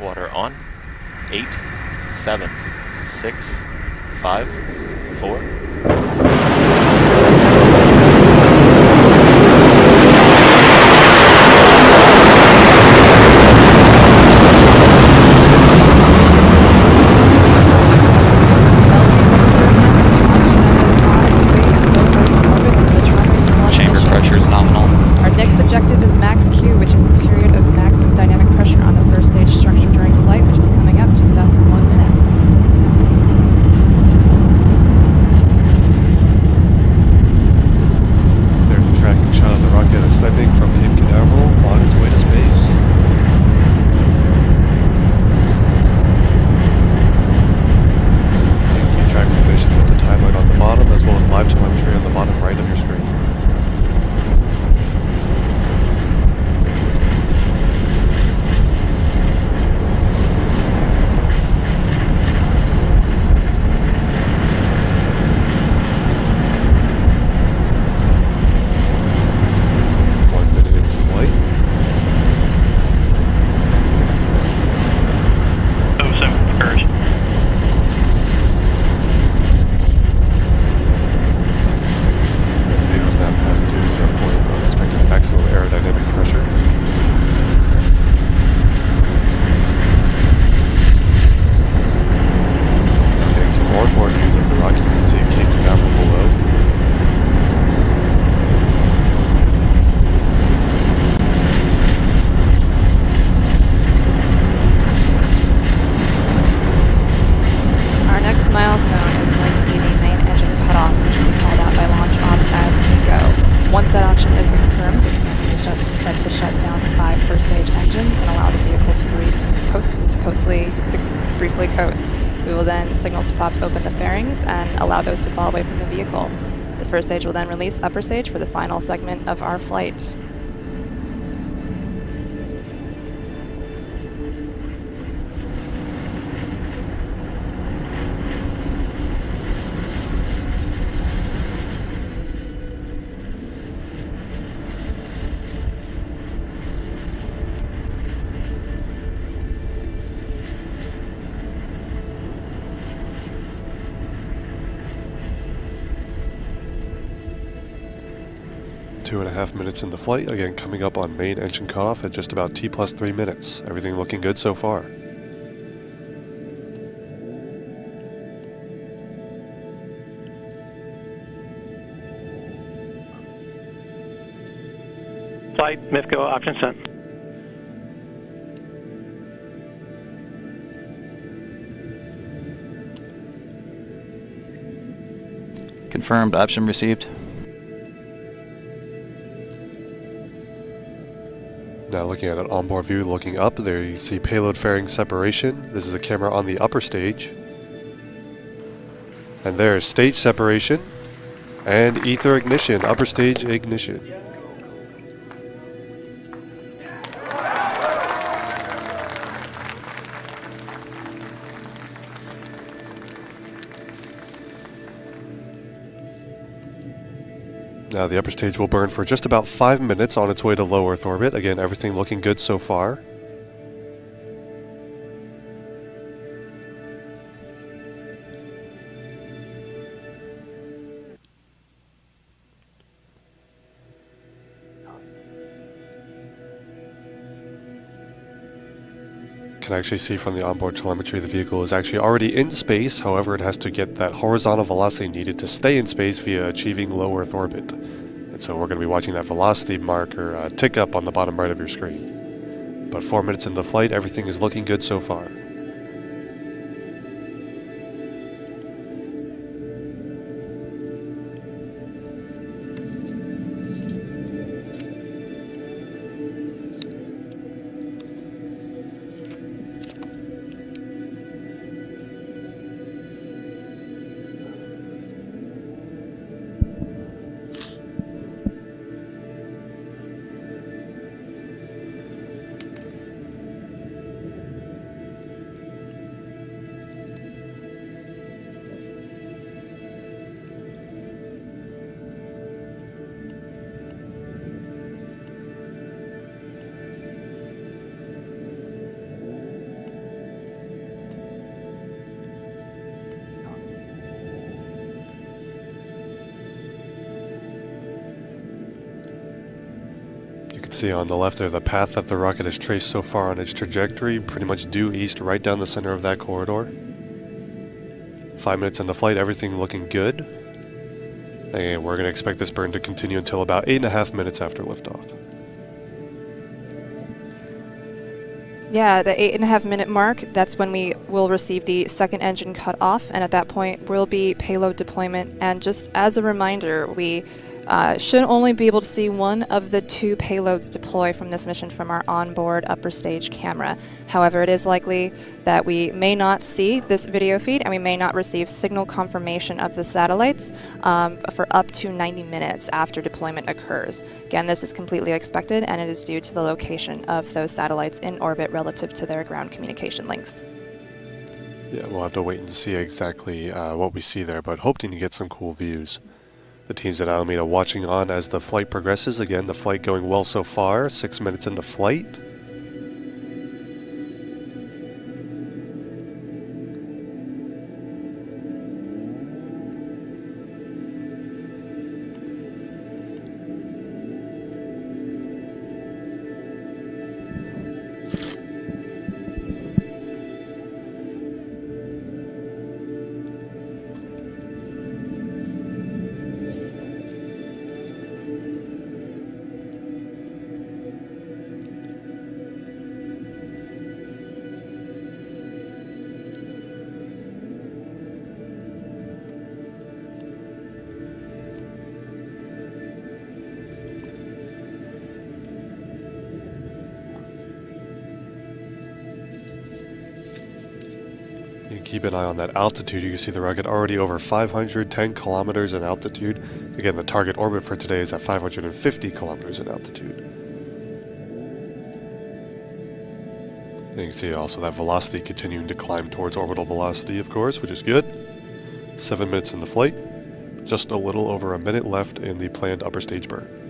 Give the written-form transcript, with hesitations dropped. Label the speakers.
Speaker 1: water on. 8, 7, 6, 5, 4. Briefly coast. We will then signal to pop open the fairings and allow those to fall away from the vehicle. The first stage will then release upper stage for the final segment of our flight.
Speaker 2: Two and a half minutes in the flight, again coming up on main engine cutoff at just about T+3 minutes. Everything looking good so far.
Speaker 3: Flight, MIFCO, option sent.
Speaker 4: Confirmed, option received.
Speaker 2: Now looking at an onboard view, looking up, there you see payload fairing separation. This is a camera on the upper stage. And there is stage separation and ether ignition, upper stage ignition. Now the upper stage will burn for just about 5 minutes on its way to low Earth orbit. Again, everything looking good so far. Can actually see from the onboard telemetry the vehicle is actually already in space. However, it has to get that horizontal velocity needed to stay in space via achieving low Earth orbit. And so we're going to be watching that velocity marker tick up on the bottom right of your screen. But 4 minutes into flight, everything is looking good so far. See on the left there, the path that the rocket has traced so far on its trajectory, pretty much due east right down the center of that corridor. 5 minutes into flight, everything looking good. And we're going to expect this burn to continue until about 8.5 minutes after liftoff.
Speaker 1: Yeah, the 8.5 minute mark, that's when we will receive the second engine cut off, and at that point will be payload deployment. And just as a reminder, we should only be able to see one of the 2 payloads deploy from this mission from our onboard upper stage camera. However, it is likely that we may not see this video feed and we may not receive signal confirmation of the satellites for up to 90 minutes after deployment occurs. Again, this is completely expected, and it is due to the location of those satellites in orbit relative to their ground communication links.
Speaker 2: Yeah, we'll have to wait and see exactly what we see there, but hoping to get some cool views. The teams at Alameda watching on as the flight progresses. Again, the flight going well so far, 6 minutes into flight. You can keep an eye on that altitude. You can see the rocket already over 510 kilometers in altitude. Again, the target orbit for today is at 550 kilometers in altitude. And you can see also that velocity continuing to climb towards orbital velocity, of course, which is good. 7 minutes in the flight. Just a little over a minute left in the planned upper stage burn.